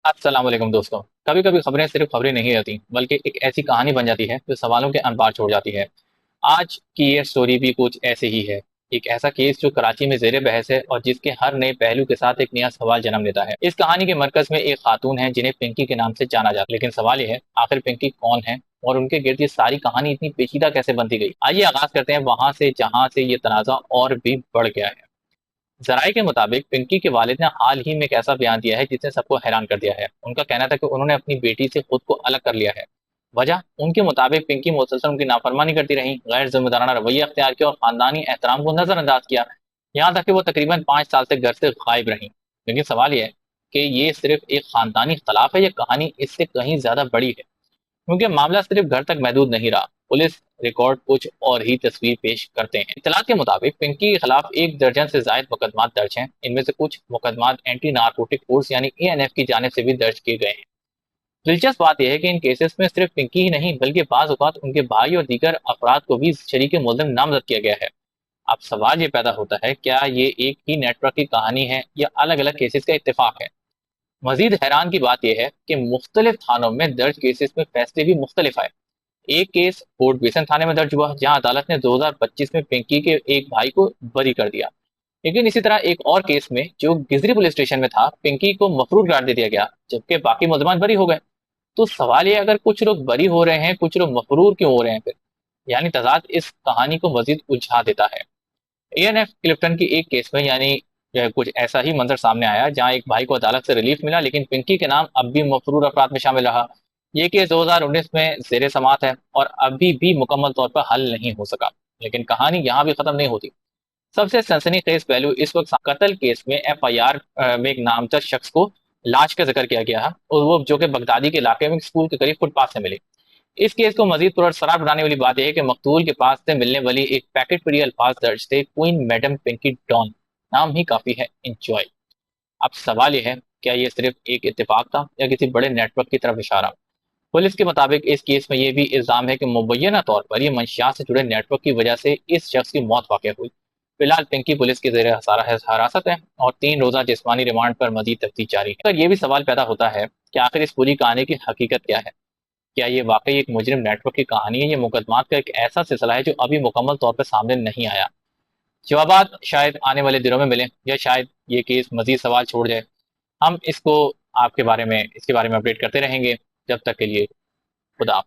السلام علیکم دوستوں. کبھی کبھی خبریں صرف خبریں نہیں رہتی بلکہ ایک ایسی کہانی بن جاتی ہے جو سوالوں کے انبار چھوڑ جاتی ہے. آج کی یہ سٹوری بھی کچھ ایسے ہی ہے. ایک ایسا کیس جو کراچی میں زیر بحث ہے اور جس کے ہر نئے پہلو کے ساتھ ایک نیا سوال جنم لیتا ہے. اس کہانی کے مرکز میں ایک خاتون ہے جنہیں پنکی کے نام سے جانا جاتا ہے. لیکن سوال یہ ہے آخر پنکی کون ہے اور ان کے گرد یہ ساری کہانی اتنی پیچیدہ کیسے بنتی گئی. آئیے آغاز کرتے ہیں وہاں سے جہاں سے یہ تنازع اور بھی بڑھ گیا ہے. ذرائع کے مطابق پنکی کے والد نے حال ہی میں ایک ایسا بیان دیا ہے جس نے سب کو حیران کر دیا ہے. ان کا کہنا تھا کہ انہوں نے اپنی بیٹی سے خود کو الگ کر لیا ہے. وجہ ان کے مطابق پنکی مسلسل ان کی نافرمانی کرتی رہی، غیر ذمہ دارانہ رویہ اختیار کیا اور خاندانی احترام کو نظر انداز کیا، یہاں تک کہ وہ تقریباً 5 سال سے گھر سے غائب رہیں. لیکن سوال یہ ہے کہ یہ صرف ایک خاندانی اختلاف ہے یا کہانی اس سے کہیں زیادہ بڑی ہے، کیونکہ معاملہ صرف گھر تک محدود نہیں رہا. پولیس ریکارڈ کچھ اور ہی تصویر پیش کرتے ہیں. اطلاعات کے مطابق پنکی کے خلاف 1 درجن سے زائد مقدمات درج ہیں. ان میں سے کچھ مقدمات اینٹی نارکوٹک فورس یعنی ANF کی جانب سے بھی درج کیے گئے ہیں. دلچسپ بات یہ ہے کہ ان کیسز میں صرف پنکی ہی نہیں بلکہ بعض اوقات ان کے بھائی اور دیگر افراد کو بھی شریک ملزم نامزد کیا گیا ہے. اب سوال یہ پیدا ہوتا ہے کیا یہ ایک ہی نیٹ ورک کی کہانی ہے یا الگ الگ کیسز کا اتفاق ہے. مزید حیران کی بات یہ ہے کہ مختلف تھانوں میں درج کیسز میں فیصلے بھی مختلف آئے. ایک کیس فورٹ بیسن تھانے میں درج ہوا جہاں عدالت نے 2025 میں پنکی کے ایک بھائی کو بری کر دیا. لیکن اسی طرح ایک اور کیس میں جو گزری پولیس اسٹیشن میں تھا پنکی کو مفرور قرار دے دیا گیا جبکہ باقی ملزمان بری ہو گئے. تو سوال یہ اگر کچھ لوگ بری ہو رہے ہیں کچھ لوگ مفرور کیوں ہو رہے ہیں پھر، یعنی تضاد اس کہانی کو مزید الجھا دیتا ہے. ANF کلفٹن کی ایک کیس میں یعنی کچھ ایسا ہی منظر سامنے آیا جہاں ایک بھائی کو عدالت سے ریلیف ملا لیکن پنکی کے نام اب بھی مفرور افراد میں شامل رہا. یہ کیس 2019 میں زیر سماعت ہے اور ابھی بھی مکمل طور پر حل نہیں ہو سکا. لیکن کہانی یہاں بھی ختم نہیں ہوتی. سب سے سنسنی خیز پہلو اس وقت قتل کیس میں FIR میں ایک نامزد شخص کو لاش کا ذکر کیا گیا ہے اور وہ جو کہ بغدادی کے علاقے میں اسکول کے قریب فٹ پاتھ سے ملی. اس کیس کو مزید پراسرار بنانے والی بات یہ ہے کہ مقتول کے پاس سے ملنے والی ایک پیکٹ پر یہ الفاظ درج تھے کوئن میڈم پنکی ڈان. نام ہی کافی ہے انجوائے. اب سوال یہ ہے کیا یہ صرف ایک اتفاق تھا یا کسی بڑے نیٹ ورک کی طرف اشارہ. پولیس کے مطابق اس کیس میں یہ بھی الزام ہے کہ مبینہ طور پر یہ منشیات سے جڑے نیٹ ورک کی وجہ سے اس شخص کی موت واقع ہوئی. فی الحال پنکی پولیس کے زیر حراست ہے اور 3 روزہ جسمانی ریمانڈ پر مزید تفتیش جاری ہے. یہ بھی سوال پیدا ہوتا ہے کہ آخر اس پوری کہانی کی حقیقت کیا ہے. کیا یہ واقعی ایک مجرم نیٹ ورک کی کہانی ہے یا مقدمات کا ایک ایسا سلسلہ ہے جو ابھی مکمل طور پر سامنے نہیں آیا. جوابات شاید آنے والے دنوں میں ملیں یا شاید یہ کیس مزید سوال چھوڑ جائے. ہم اس کے بارے میں اپڈیٹ کرتے رہیں گے. جب تک کے لیے خدا حافظ.